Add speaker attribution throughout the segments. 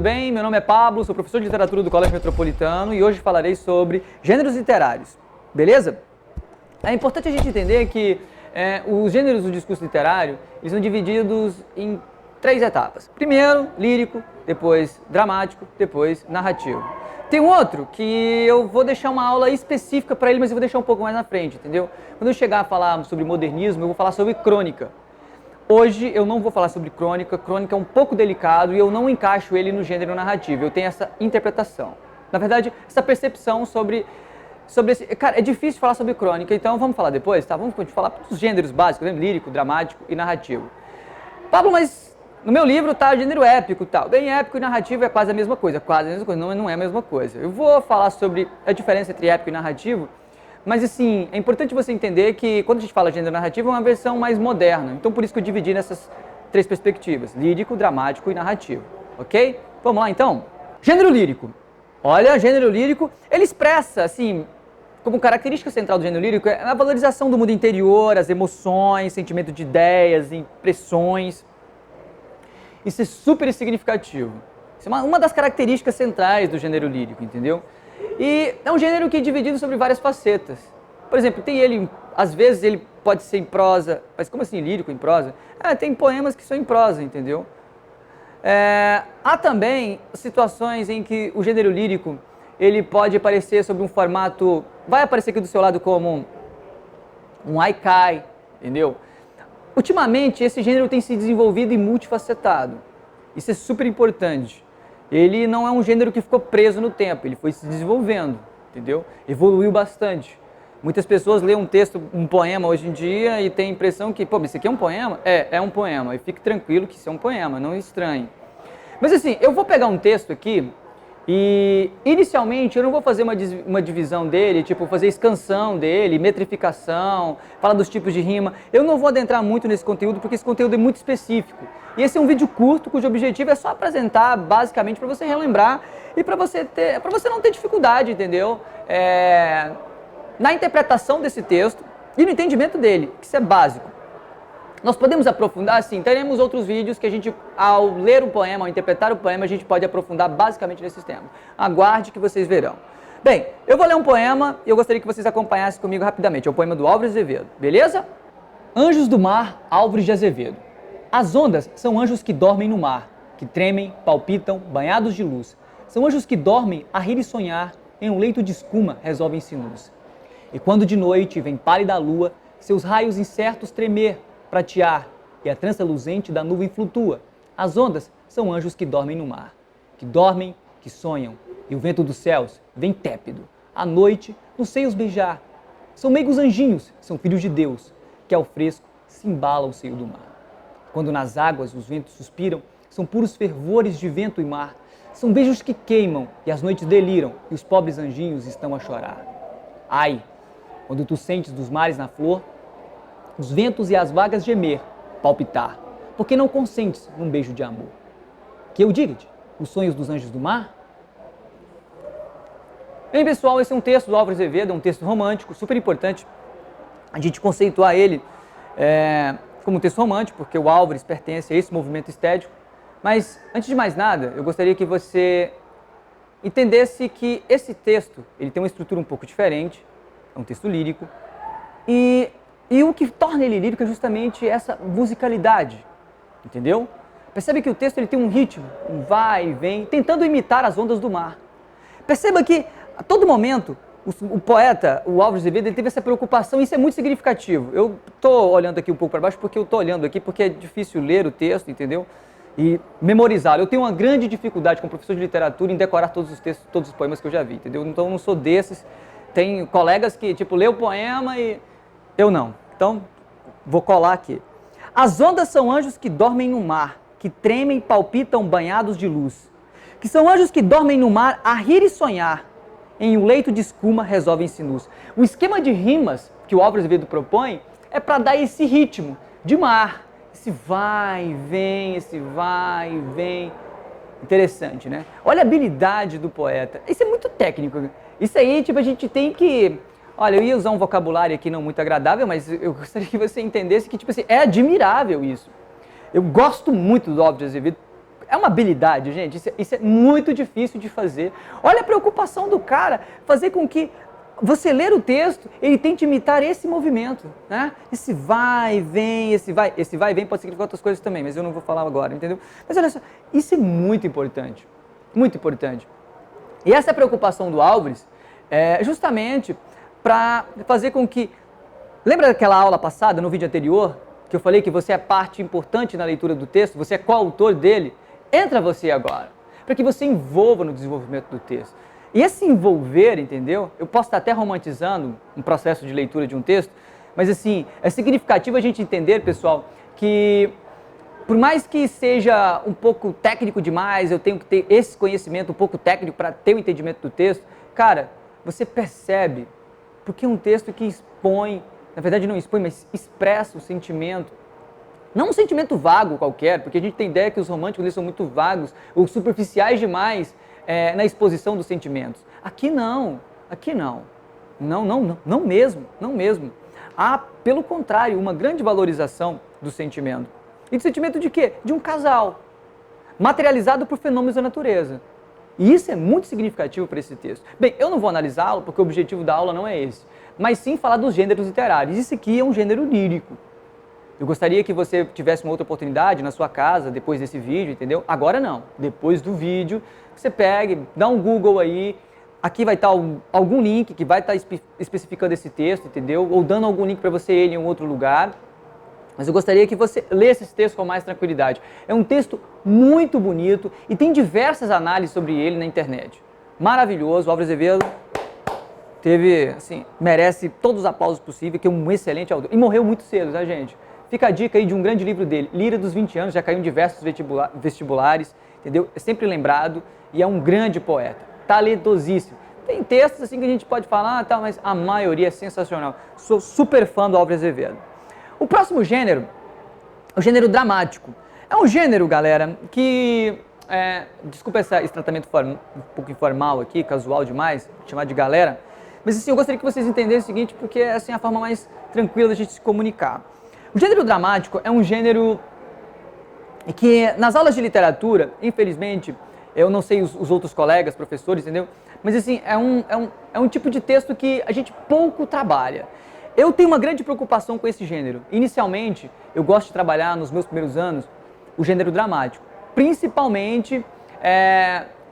Speaker 1: tudo bem? Meu nome é Pablo, sou professor de literatura do Colégio Metropolitano e hoje falarei sobre gêneros literários, beleza? É importante a gente entender que os gêneros do discurso literário eles são divididos em 3 etapas. Primeiro, lírico, depois dramático, depois narrativo. Tem um outro que eu vou deixar uma aula específica para ele, mas eu vou deixar um pouco mais na frente, entendeu? Quando eu chegar a falar sobre modernismo, eu vou falar sobre crônica. Hoje eu não vou falar sobre crônica, crônica é um pouco delicado e eu não encaixo ele no gênero narrativo, eu tenho essa interpretação. Na verdade, essa percepção sobre esse... Cara, é difícil falar sobre crônica, então vamos falar depois, tá? Vamos falar dos gêneros básicos, né? Lírico, dramático e narrativo. Pablo, mas no meu livro tá gênero épico e tal. Bem, épico e narrativo é quase a mesma coisa, não é a mesma coisa. Eu vou falar sobre a diferença entre épico e narrativo, mas assim, é importante você entender que quando a gente fala de gênero narrativo é uma versão mais moderna. Então por isso que eu dividi nessas 3 perspectivas, lírico, dramático e narrativo, ok? Vamos lá então? Gênero lírico. Olha, gênero lírico, ele expressa, assim, como característica central do gênero lírico é a valorização do mundo interior, as emoções, sentimento de ideias, impressões. Isso é super significativo. Isso é uma das características centrais do gênero lírico, entendeu? E é um gênero que é dividido sobre várias facetas. Por exemplo, tem ele, às vezes ele pode ser em prosa, mas como assim lírico em prosa? Tem poemas que são em prosa, entendeu? Há também situações em que o gênero lírico ele pode aparecer sob um formato, vai aparecer aqui do seu lado como um haikai, entendeu? Ultimamente esse gênero tem se desenvolvido e multifacetado. Isso é super importante. Ele não é um gênero que ficou preso no tempo, ele foi se desenvolvendo, entendeu? Evoluiu bastante. Muitas pessoas leem um texto, um poema hoje em dia e têm a impressão que, pô, mas isso aqui é um poema? É um poema. E fique tranquilo que isso é um poema, não estranhe. Mas assim, eu vou pegar um texto aqui e inicialmente eu não vou fazer uma divisão dele, tipo fazer escansão dele, metrificação, falar dos tipos de rima. Eu não vou adentrar muito nesse conteúdo porque esse conteúdo é muito específico. E esse é um vídeo curto cujo objetivo é só apresentar basicamente para você relembrar e para você não ter dificuldade, entendeu? Na interpretação desse texto e no entendimento dele, que isso é básico. Nós podemos aprofundar, sim, teremos outros vídeos que a gente, ao ler o poema, ao interpretar o poema, a gente pode aprofundar basicamente nesses temas. Aguarde que vocês verão. Bem, eu vou ler um poema e eu gostaria que vocês acompanhassem comigo rapidamente. É o poema do Álvares de Azevedo, beleza? Anjos do Mar, Álvares de Azevedo. As ondas são anjos que dormem no mar, que tremem, palpitam, banhados de luz. São anjos que dormem a rir e sonhar, em um leito de escuma resolvem-se nus. E quando de noite vem pálida a lua, seus raios incertos tremer, pratear, e a trança luzente da nuvem flutua. As ondas são anjos que dormem no mar, que dormem, que sonham, e o vento dos céus vem tépido, à noite, nos seios beijar. São meigos anjinhos, são filhos de Deus, que ao fresco se embala o seio do mar. Quando nas águas os ventos suspiram, são puros fervores de vento e mar. São beijos que queimam, e as noites deliram, e os pobres anjinhos estão a chorar. Ai, quando tu sentes dos mares na flor, os ventos e as vagas gemer, palpitar, porque não consentes num beijo de amor. Que eu diga-te, os sonhos dos anjos do mar? Bem, pessoal, esse é um texto do Álvares de Azevedo, é um texto romântico, super importante a gente conceituar ele como um texto romântico, porque o Álvares pertence a esse movimento estético. Mas, antes de mais nada, eu gostaria que você entendesse que esse texto ele tem uma estrutura um pouco diferente, é um texto lírico, e o que torna ele lírico é justamente essa musicalidade, entendeu? Percebe que o texto ele tem um ritmo, um vai e vem, tentando imitar as ondas do mar. Perceba que, a todo momento, o poeta, o Álvares de Azevedo, ele teve essa preocupação e isso é muito significativo. Eu estou olhando aqui um pouco para baixo porque é difícil ler o texto, entendeu? E memorizá-lo. Eu tenho uma grande dificuldade como professor de literatura em decorar todos os textos, todos os poemas que eu já vi, entendeu? Então eu não sou desses. Tem colegas que, tipo, lê o poema e eu não. Então, vou colar aqui. As ondas são anjos que dormem no mar, que tremem e palpitam banhados de luz. Que são anjos que dormem no mar a rir e sonhar, em um leito de escuma resolvem-se nus. O esquema de rimas que o Álvares de Azevedo propõe é para dar esse ritmo de mar, esse vai e vem, esse vai e vem. Interessante, né? Olha a habilidade do poeta. Isso é muito técnico. Isso aí, tipo, a gente tem que... Olha, eu ia usar um vocabulário aqui não muito agradável, mas eu gostaria que você entendesse que, tipo assim, é admirável isso. Eu gosto muito do Álvares de Azevedo. é uma habilidade, gente. Isso é muito difícil de fazer. Olha a preocupação do cara, fazer com que você ler o texto, ele tente imitar esse movimento, né? Esse vai e vem, esse vai e vem pode significar outras coisas também, mas eu não vou falar agora, entendeu? Mas olha só, isso é muito importante, muito importante. E essa preocupação do Álvares é justamente para fazer com que... Lembra daquela aula passada, no vídeo anterior, que eu falei que você é parte importante na leitura do texto, você é coautor dele? Entra você agora, para que você envolva no desenvolvimento do texto. E esse envolver, entendeu? Eu posso estar até romantizando um processo de leitura de um texto, mas assim, é significativo a gente entender, pessoal, que por mais que seja um pouco técnico demais, eu tenho que ter esse conhecimento um pouco técnico para ter o entendimento do texto, cara, você percebe, porque é um texto que expõe, na verdade não expõe, mas expressa o sentimento. Não um sentimento vago qualquer, porque a gente tem ideia que os românticos eles são muito vagos ou superficiais demais na exposição dos sentimentos. Aqui não, aqui não. Não mesmo, não mesmo. Há, pelo contrário, uma grande valorização do sentimento. E do sentimento de quê? De um casal, materializado por fenômenos da natureza. E isso é muito significativo para esse texto. Bem, eu não vou analisá-lo, porque o objetivo da aula não é esse, mas sim falar dos gêneros literários. Isso aqui é um gênero lírico. Eu gostaria que você tivesse uma outra oportunidade na sua casa, depois desse vídeo, entendeu? Agora não. Depois do vídeo, você pegue, dá um Google aí, aqui vai estar algum link que vai estar especificando esse texto, entendeu? Ou dando algum link para você ele em um outro lugar. Mas eu gostaria que você lesse esse texto com mais tranquilidade. É um texto muito bonito e tem diversas análises sobre ele na internet. Maravilhoso, Álvares Azevedo teve, assim, merece todos os aplausos possíveis, que é um excelente autor. E morreu muito cedo, tá, gente? Fica a dica aí de um grande livro dele, Lira dos 20 anos, já caiu em diversos vestibulares, entendeu? É sempre lembrado e é um grande poeta, talentosíssimo. Tem textos assim que a gente pode falar, tá, mas a maioria é sensacional. Sou super fã do Álvares Azevedo. O próximo gênero é o gênero dramático. É um gênero, galera, que... desculpa esse tratamento um pouco informal aqui, casual demais, chamar de galera, mas assim, eu gostaria que vocês entendessem o seguinte, porque é assim, a forma mais tranquila da gente se comunicar. O gênero dramático é um gênero que, nas aulas de literatura, infelizmente, eu não sei os outros colegas, professores, entendeu? Mas assim, é um tipo de texto que a gente pouco trabalha. Eu tenho uma grande preocupação com esse gênero. Inicialmente, eu gosto de trabalhar, nos meus primeiros anos, o gênero dramático. Principalmente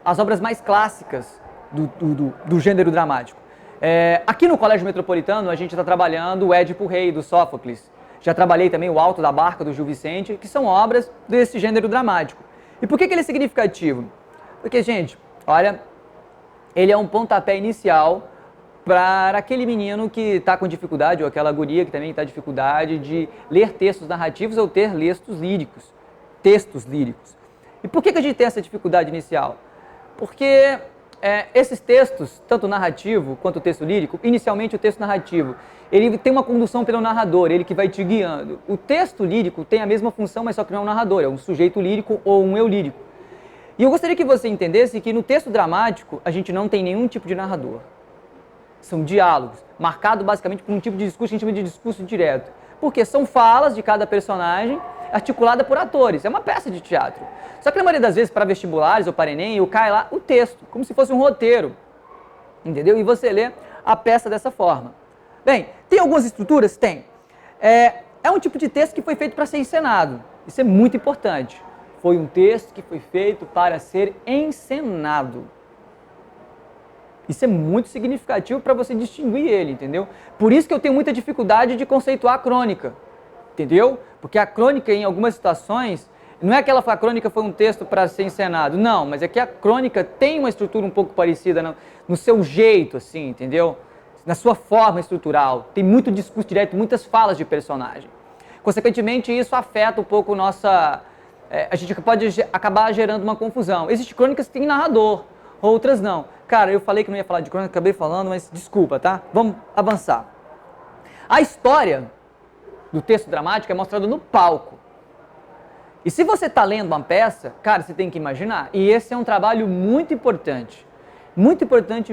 Speaker 1: as obras mais clássicas do gênero dramático. Aqui no Colégio Metropolitano, a gente está trabalhando o Édipo Rei, do Sófocles. Já trabalhei também o Alto da Barca, do Gil Vicente, que são obras desse gênero dramático. E por que ele é significativo? Porque, gente, olha, ele é um pontapé inicial para aquele menino que está com dificuldade, ou aquela guria que também está com dificuldade de ler textos narrativos ou ter textos líricos. E por que a gente tem essa dificuldade inicial? Porque esses textos, tanto o narrativo quanto o texto lírico, inicialmente o texto narrativo, ele tem uma condução pelo narrador, ele que vai te guiando. O texto lírico tem a mesma função, mas só que não é um narrador, é um sujeito lírico ou um eu lírico. E eu gostaria que você entendesse que no texto dramático a gente não tem nenhum tipo de narrador. São diálogos, marcados basicamente por um tipo de discurso que a gente chama de discurso direto. Porque são falas de cada personagem articulada por atores. É uma peça de teatro. Só que na maioria das vezes, para vestibulares ou para Enem, cai lá o texto, como se fosse um roteiro. Entendeu? E você lê a peça dessa forma. Bem, tem algumas estruturas? Tem. É um tipo de texto que foi feito para ser encenado. Isso é muito importante. Foi um texto que foi feito para ser encenado. Isso é muito significativo para você distinguir ele, entendeu? Por isso que eu tenho muita dificuldade de conceituar a crônica, entendeu? Porque a crônica, em algumas situações, não é que a crônica foi um texto para ser encenado, não, mas é que a crônica tem uma estrutura um pouco parecida no seu jeito, assim, entendeu? Na sua forma estrutural, tem muito discurso direto, muitas falas de personagem. Consequentemente, isso afeta um pouco nossa... a gente pode acabar gerando uma confusão. Existem crônicas que têm narrador, outras não. Cara, eu falei que não ia falar de crônica, acabei falando, mas desculpa, tá? Vamos avançar. A história do texto dramático é mostrada no palco. E se você está lendo uma peça, cara, você tem que imaginar. E esse é um trabalho muito importante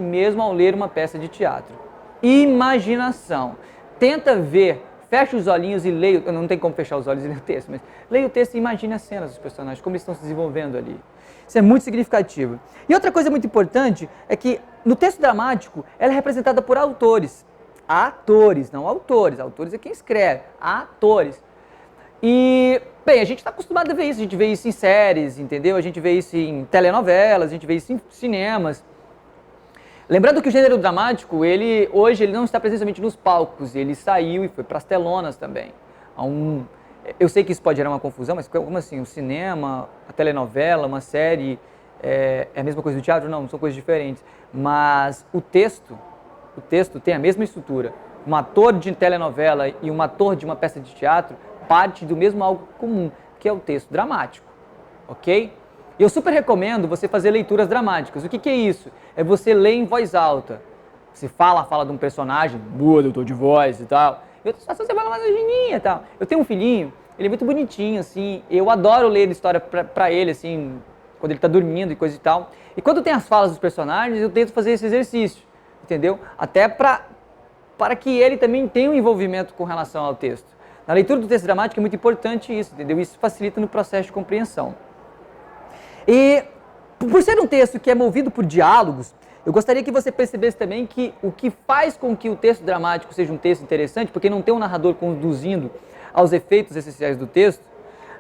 Speaker 1: mesmo ao ler uma peça de teatro. Imaginação. Tenta ver feche os olhinhos e leia, não tem como fechar os olhos e ler o texto, mas leia o texto e imagine as cenas dos personagens, como eles estão se desenvolvendo ali. Isso é muito significativo. E outra coisa muito importante é que no texto dramático ela é representada por autores. Atores, não autores. Autores é quem escreve. Atores. E, bem, a gente está acostumado a ver isso. A gente vê isso em séries, entendeu? A gente vê isso em telenovelas, a gente vê isso em cinemas. Lembrando que o gênero dramático, hoje ele não está presente somente nos palcos, ele saiu e foi para as telonas também. Eu sei que isso pode gerar uma confusão, mas como assim? O cinema, a telenovela, uma série, é a mesma coisa do teatro? Não, são coisas diferentes. Mas o texto tem a mesma estrutura. Um ator de telenovela e um ator de uma peça de teatro parte do mesmo algo comum, que é o texto dramático, ok? E eu super recomendo você fazer leituras dramáticas. O que é isso? É você ler em voz alta. Você fala de um personagem, muda o tom de voz e tal. E outras situações você fala mais angininha e tal. Eu tenho um filhinho, ele é muito bonitinho, assim. Eu adoro ler história pra ele, assim, quando ele tá dormindo e coisa e tal. E quando tem as falas dos personagens, eu tento fazer esse exercício, entendeu? Até para que ele também tenha um envolvimento com relação ao texto. Na leitura do texto dramático é muito importante isso, entendeu? Isso facilita no processo de compreensão. E por ser um texto que é movido por diálogos, eu gostaria que você percebesse também que o que faz com que o texto dramático seja um texto interessante, porque não tem um narrador conduzindo aos efeitos essenciais do texto,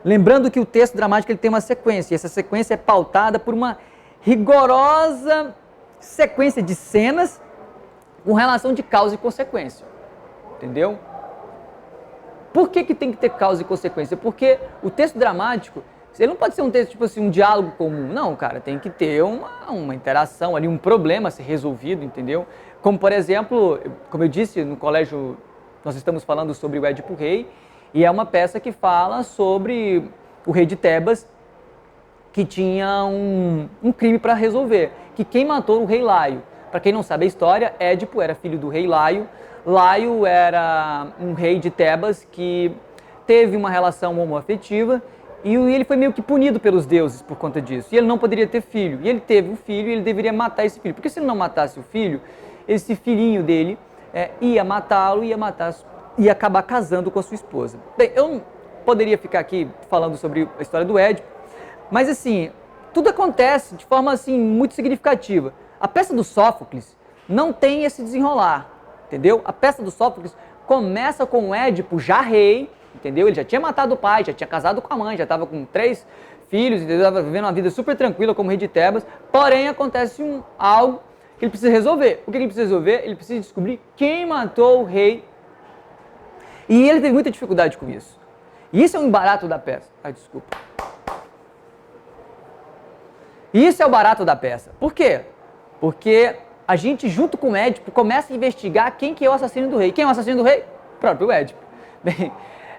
Speaker 1: lembrando que o texto dramático ele tem uma sequência, e essa sequência é pautada por uma rigorosa sequência de cenas com relação de causa e consequência, entendeu? Por que tem que ter causa e consequência? Porque o texto dramático, ele não pode ser um texto, tipo assim, um diálogo comum. Não, cara, tem que ter uma interação ali, um problema a ser resolvido, entendeu? Como, por exemplo, como eu disse, no colégio nós estamos falando sobre o Édipo Rei, e é uma peça que fala sobre o rei de Tebas, que tinha um crime para resolver, que quem matou o rei Laio. Para quem não sabe a história, Édipo era filho do rei Laio. Laio era um rei de Tebas que teve uma relação homoafetiva e ele foi meio que punido pelos deuses por conta disso. E ele não poderia ter filho. E ele teve um filho e ele deveria matar esse filho. Porque se ele não matasse o filho, esse filhinho dele ia matá-lo, ia acabar casando com a sua esposa. Bem, eu não poderia ficar aqui falando sobre a história do Édipo, mas assim, tudo acontece de forma assim muito significativa. A peça do Sófocles não tem esse desenrolar, entendeu? A peça do Sófocles começa com o Édipo já rei, entendeu? Ele já tinha matado o pai, já tinha casado com a mãe, já estava com 3 filhos, entendeu? Estava vivendo uma vida super tranquila como rei de Tebas, porém acontece algo que ele precisa resolver. O que ele precisa resolver? Ele precisa descobrir quem matou o rei. E ele teve muita dificuldade com isso. E isso é o embarato da peça. Ai, desculpa. Isso é o barato da peça. Por quê? Porque a gente, junto com o Édipo, começa a investigar quem que é o assassino do rei. Quem é o assassino do rei? O próprio Édipo. Bem,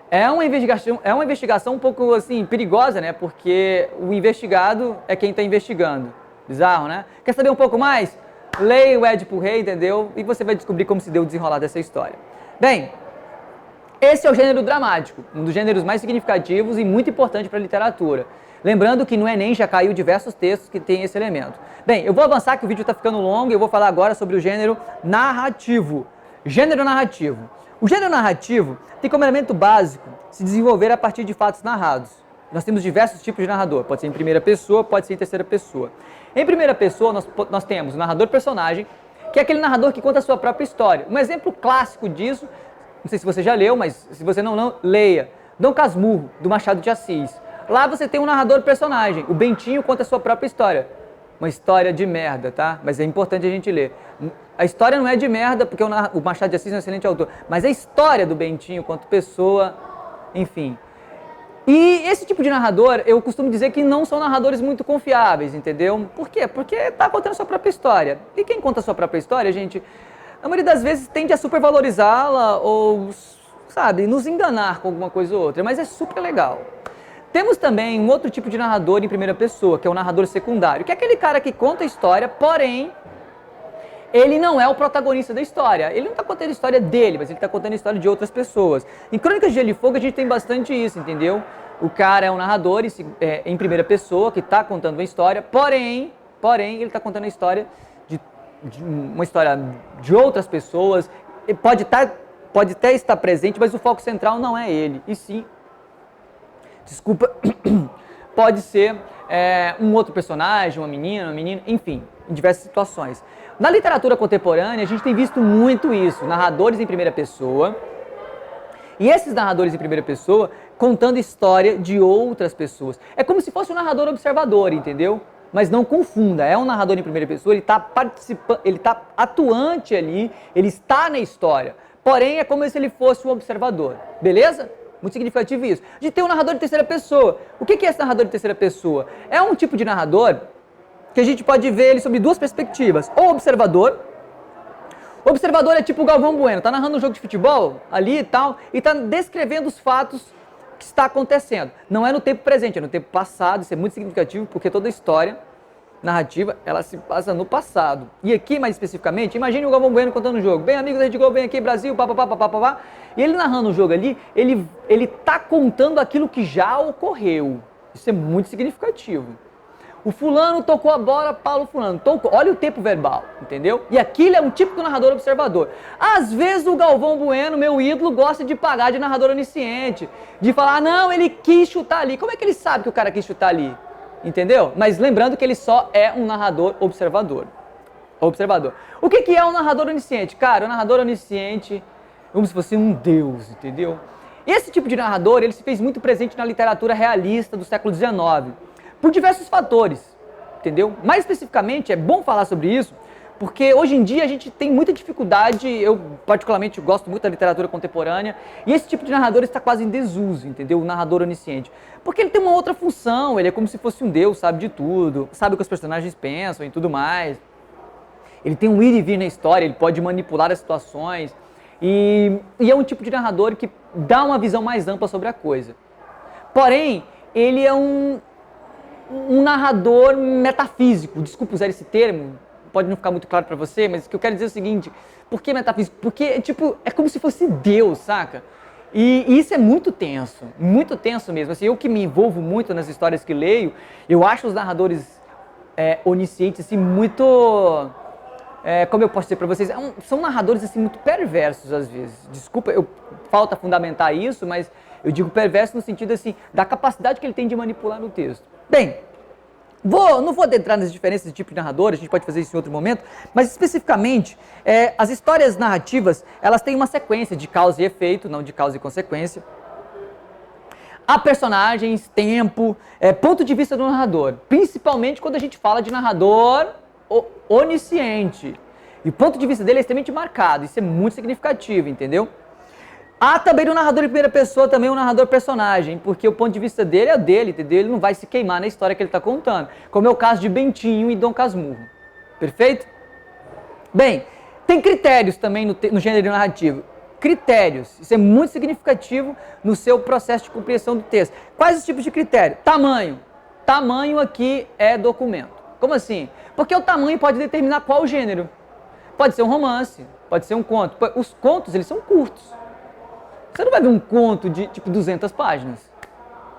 Speaker 1: é uma investigação um pouco assim perigosa, né? Porque o investigado é quem está investigando. Bizarro, né? Quer saber um pouco mais? Leia o Édipo Rei, entendeu? E você vai descobrir como se deu o desenrolar dessa história. Bem, esse é o gênero dramático, um dos gêneros mais significativos e muito importante para a literatura. Lembrando que no Enem já caiu diversos textos que têm esse elemento. Bem, eu vou avançar que o vídeo está ficando longo e eu vou falar agora sobre o gênero narrativo. Gênero narrativo. O gênero narrativo tem como elemento básico se desenvolver a partir de fatos narrados. Nós temos diversos tipos de narrador, pode ser em primeira pessoa, pode ser em terceira pessoa. Em primeira pessoa nós temos o narrador-personagem, que é aquele narrador que conta a sua própria história. Um exemplo clássico disso, não sei se você já leu, mas se você não leia, Dom Casmurro, do Machado de Assis. Lá você tem um narrador-personagem, o Bentinho conta a sua própria história. Uma história de merda, tá? Mas é importante a gente ler. A história não é de merda, porque o Machado de Assis é um excelente autor, mas a história do Bentinho, quanto pessoa, enfim. E esse tipo de narrador, eu costumo dizer que não são narradores muito confiáveis, entendeu? Por quê? Porque tá contando a sua própria história. E quem conta a sua própria história, gente, a maioria das vezes tende a supervalorizá-la ou, sabe, nos enganar com alguma coisa ou outra, mas é super legal. Temos também um outro tipo de narrador em primeira pessoa, que é o narrador secundário, que é aquele cara que conta a história, porém, ele não é o protagonista da história. Ele não está contando a história dele, mas ele está contando a história de outras pessoas. Em Crônicas de Gelo e Fogo a gente tem bastante isso, entendeu? O cara é um narrador em primeira pessoa, que está contando uma história, porém, ele está contando a história de uma história de outras pessoas. Ele pode estar pode até estar presente, mas o foco central não é ele, e sim, desculpa, pode ser um outro personagem, uma menina, enfim, em diversas situações. Na literatura contemporânea, a gente tem visto muito isso, narradores em primeira pessoa, e esses narradores em primeira pessoa contando história de outras pessoas. É como se fosse um narrador observador, entendeu? Mas não confunda, é um narrador em primeira pessoa, ele está participando, ele está atuante ali, ele está na história. Porém, é como se ele fosse um observador, beleza? Muito significativo isso. A gente tem um narrador de terceira pessoa. O que é esse narrador de terceira pessoa? É um tipo de narrador que a gente pode ver ele sob duas perspectivas. Ou observador. O observador é tipo o Galvão Bueno, tá narrando um jogo de futebol ali e tal, e tá descrevendo os fatos que está acontecendo. Não é no tempo presente, é no tempo passado. Isso é muito significativo porque toda a história narrativa, ela se passa no passado. E aqui, mais especificamente, imagine o Galvão Bueno contando um jogo. Bem, amigos da Rede Globo, vem aqui, Brasil, papapá. E ele narrando o jogo ali, ele tá contando aquilo que já ocorreu. Isso é muito significativo. O fulano tocou a bola, Paulo fulano tocou. Olha o tempo verbal, entendeu? E aquilo é um típico narrador observador. Às vezes o Galvão Bueno, meu ídolo, gosta de pagar de narrador onisciente. De falar, não, ele quis chutar ali. Como é que ele sabe que o cara quis chutar ali? Entendeu? Mas lembrando que ele só é um narrador observador. O que é um narrador onisciente? Cara, o narrador onisciente, como se fosse um deus, entendeu? Esse tipo de narrador, ele se fez muito presente na literatura realista do século XIX, por diversos fatores, entendeu? Mais especificamente, é bom falar sobre isso, porque hoje em dia a gente tem muita dificuldade, eu particularmente gosto muito da literatura contemporânea, e esse tipo de narrador está quase em desuso, entendeu? O narrador onisciente. Porque ele tem uma outra função, ele é como se fosse um deus, sabe de tudo, sabe o que os personagens pensam e tudo mais. Ele tem um ir e vir na história, ele pode manipular as situações, e é um tipo de narrador que dá uma visão mais ampla sobre a coisa. Porém, ele é um narrador metafísico, desculpa usar esse termo, pode não ficar muito claro pra você, mas o que eu quero dizer é o seguinte, por que metafísico? Porque, tipo, é como se fosse Deus, saca? E isso é muito tenso mesmo. Assim, eu que me envolvo muito nas histórias que leio, eu acho os narradores oniscientes, assim, muito... como eu posso dizer pra vocês? São narradores, assim, muito perversos, às vezes. Desculpa, falta fundamentar isso, mas eu digo perverso no sentido, assim, da capacidade que ele tem de manipular no texto. Bem, não vou adentrar nas diferenças de tipo de narrador, a gente pode fazer isso em outro momento, mas especificamente, as histórias narrativas, elas têm uma sequência de causa e efeito, não de causa e consequência. Há personagens, tempo, ponto de vista do narrador, principalmente quando a gente fala de narrador onisciente. E o ponto de vista dele é extremamente marcado, isso é muito significativo, entendeu? Há também no narrador em primeira pessoa também um narrador personagem, porque o ponto de vista dele é o dele, entendeu? Ele não vai se queimar na história que ele está contando, como é o caso de Bentinho e Dom Casmurro. Perfeito? Bem, tem critérios também no gênero narrativo. Critérios, isso é muito significativo no seu processo de compreensão do texto. Quais os tipos de critério? Tamanho. Tamanho aqui é documento. Como assim? Porque o tamanho pode determinar qual gênero. Pode ser um romance, pode ser um conto. Os contos, eles são curtos. Você não vai ver um conto de, tipo, 200 páginas.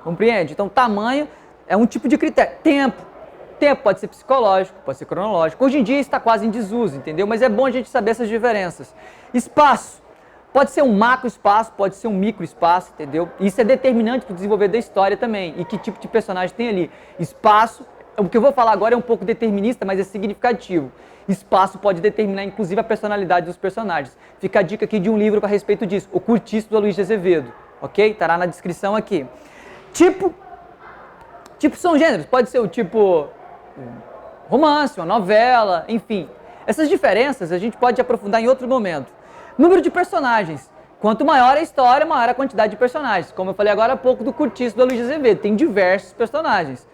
Speaker 1: Compreende? Então, tamanho é um tipo de critério. Tempo. Tempo pode ser psicológico, pode ser cronológico. Hoje em dia está quase em desuso, entendeu? Mas é bom a gente saber essas diferenças. Espaço. Pode ser um macro espaço, pode ser um micro espaço, entendeu? Isso é determinante para o desenvolver da história também. E que tipo de personagem tem ali. Espaço, o que eu vou falar agora é um pouco determinista, mas é significativo. Espaço pode determinar, inclusive, a personalidade dos personagens. Fica a dica aqui de um livro para respeito disso, O Curtiço, do Luiz de Azevedo, ok? Estará na descrição aqui. Tipo são gêneros, pode ser o tipo romance, uma novela, enfim. Essas diferenças a gente pode aprofundar em outro momento. Número de personagens. Quanto maior a história, maior a quantidade de personagens. Como eu falei agora há pouco do Curtiço, do Luiz de Azevedo, tem diversos personagens.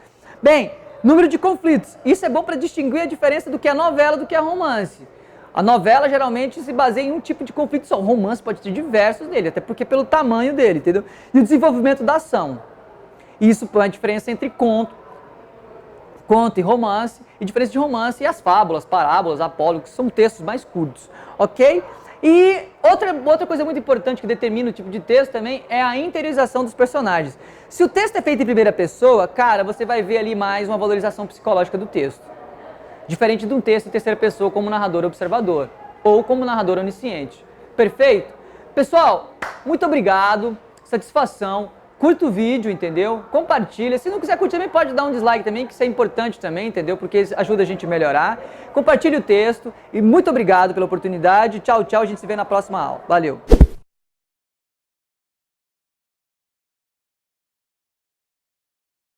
Speaker 1: Bem, número de conflitos. Isso é bom para distinguir a diferença do que é novela do que é romance. A novela geralmente se baseia em um tipo de conflito só. O romance pode ter diversos dele, até porque pelo tamanho dele, entendeu? E o desenvolvimento da ação. Isso põe a diferença entre conto e romance, e diferença de romance e as fábulas, parábolas, apólogos, que são textos mais curtos, ok? E outra coisa muito importante que determina o tipo de texto também é a interiorização dos personagens. Se o texto é feito em primeira pessoa, cara, você vai ver ali mais uma valorização psicológica do texto. Diferente de um texto em terceira pessoa como narrador observador, ou como narrador onisciente. Perfeito? Pessoal, muito obrigado, satisfação. Curta o vídeo, entendeu? Compartilha. Se não quiser curtir também pode dar um dislike também, que isso é importante também, entendeu? Porque isso ajuda a gente a melhorar. Compartilhe o texto e muito obrigado pela oportunidade. Tchau, tchau. A gente se vê na próxima aula. Valeu!